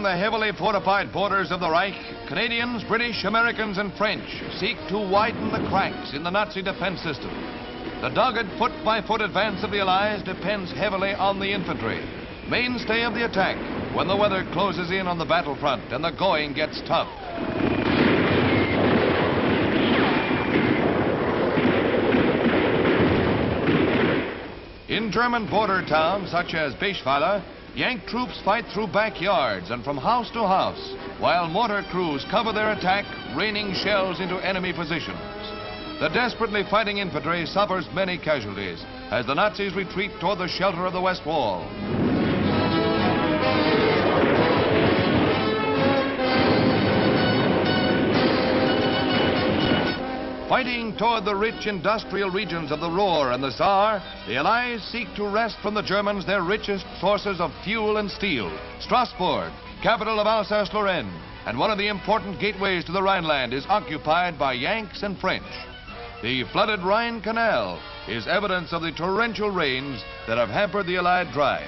the heavily fortified borders of the Reich, Canadians, British, Americans, and French seek to widen the cracks in the Nazi defense system. The dogged foot-by-foot advance of the Allies depends heavily on the infantry, mainstay of the attack when the weather closes in on the battlefront and the going gets tough. In German border towns such as Bischweiler, Yank troops fight through backyards and from house to house, while mortar crews cover their attack, raining shells into enemy positions. The desperately fighting infantry suffers many casualties as the Nazis retreat toward the shelter of the West Wall. Fighting toward the rich industrial regions of the Ruhr and the Saar, the Allies seek to wrest from the Germans their richest sources of fuel and steel. Strasbourg, capital of Alsace-Lorraine, and one of the important gateways to the Rhineland, is occupied by Yanks and French. The flooded Rhine Canal is evidence of the torrential rains that have hampered the Allied drive.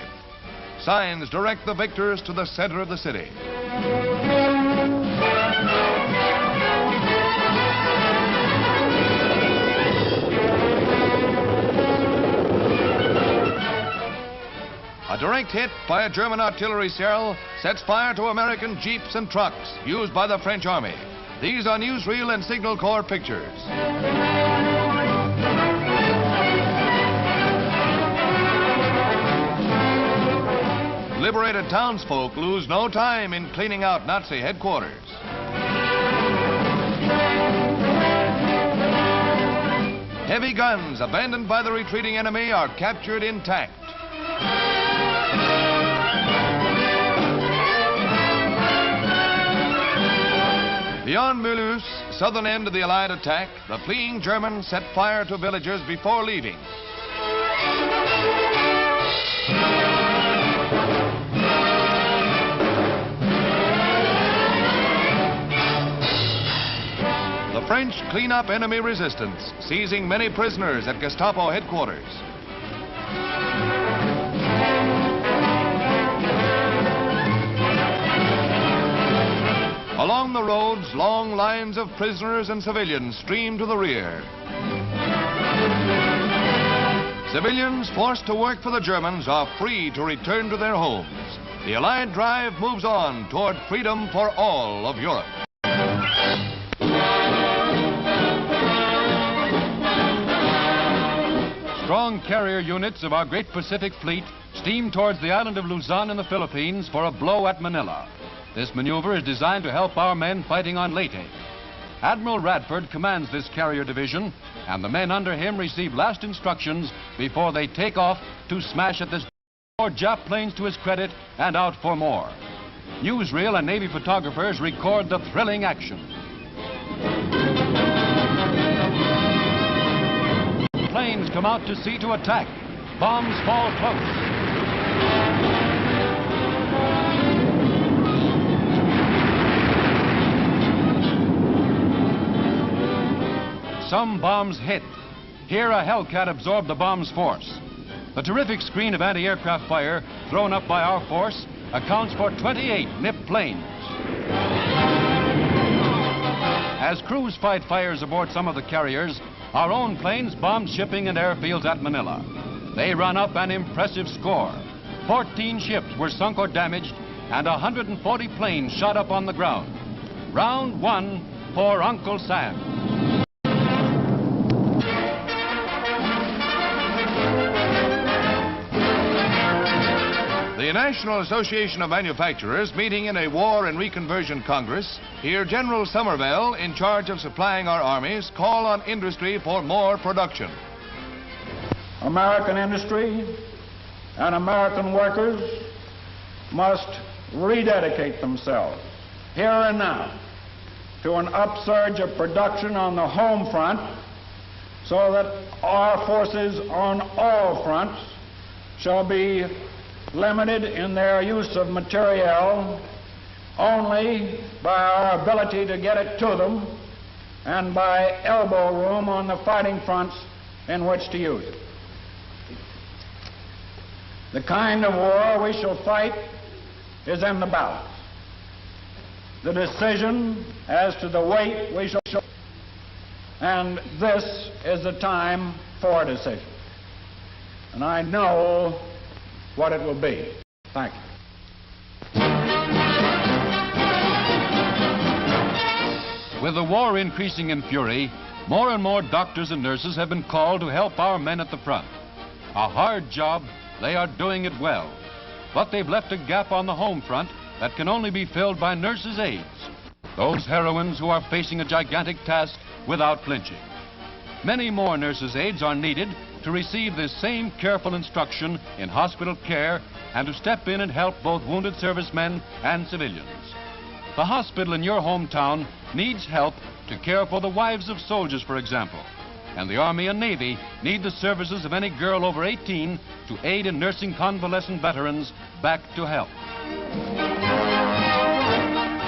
Signs direct the victors to the center of the city. A direct hit by a German artillery shell sets fire to American jeeps and trucks used by the French Army. These are newsreel and signal corps pictures. Liberated townsfolk lose no time in cleaning out Nazi headquarters. Heavy guns abandoned by the retreating enemy are captured intact. Beyond Mulhouse, southern end of the Allied attack, the fleeing Germans set fire to villagers before leaving. The French clean up enemy resistance, seizing many prisoners at Gestapo headquarters. Along the roads, long lines of prisoners and civilians stream to the rear. Civilians forced to work for the Germans are free to return to their homes. The Allied drive moves on toward freedom for all of Europe. Strong carrier units of our great Pacific Fleet steam towards the island of Luzon in the Philippines for a blow at Manila. This maneuver is designed to help our men fighting on Leyte. Admiral Radford commands this carrier division, and the men under him receive last instructions before they take off to smash at this more Jap planes to his credit and out for more. Newsreel and Navy photographers record the thrilling action. Planes come out to sea to attack. Bombs fall close. Some bombs hit. Here, a Hellcat absorbed the bomb's force. The terrific screen of anti-aircraft fire thrown up by our force accounts for 28 nipped planes. As crews fight fires aboard some of the carriers, our own planes bombed shipping and airfields at Manila. They run up an impressive score. 14 ships were sunk or damaged, and 140 planes shot up on the ground. Round one for Uncle Sam. The National Association of Manufacturers, meeting in a War and Reconversion Congress, hear General Somerville, in charge of supplying our armies, call on industry for more production. American industry and American workers must rededicate themselves here and now to an upsurge of production on the home front so that our forces on all fronts shall be limited in their use of materiel only by our ability to get it to them and by elbow room on the fighting fronts in which to use it. The kind of war we shall fight is in the balance. the decision as to the weight we shall show. And this is the time for a decision. And I know what it will be. Thank you. With the war increasing in fury, more and more doctors and nurses have been called to help our men at the front. A hard job, they are doing it well. But they've left a gap on the home front that can only be filled by nurses' aides, those heroines who are facing a gigantic task without flinching. Many more nurses' aides are needed to receive this same careful instruction in hospital care and to step in and help both wounded servicemen and civilians. The hospital in your hometown needs help to care for the wives of soldiers, for example. And the Army and Navy need the services of any girl over 18 to aid in nursing convalescent veterans back to health.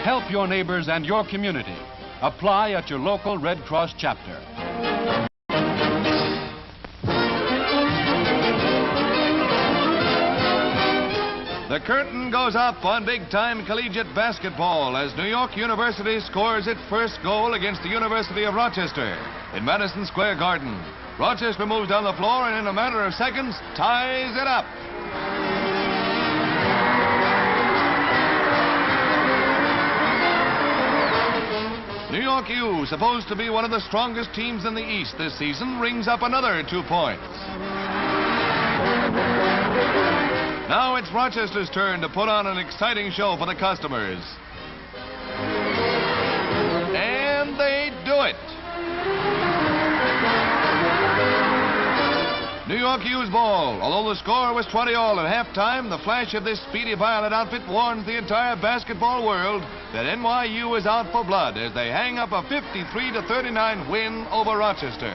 Help your neighbors and your community. Apply at your local Red Cross chapter. The curtain goes up on big-time collegiate basketball as New York University scores its first goal against the University of Rochester in Madison Square Garden. Rochester moves down the floor and in a matter of seconds ties it up. New York U, supposed to be one of the strongest teams in the East this season, rings up another 2 points. Now it's Rochester's turn to put on an exciting show for the customers. And they do it. New York U's ball. Although the score was 20-all at halftime, the flash of this speedy violet outfit warns the entire basketball world that NYU is out for blood as they hang up a 53-39 win over Rochester.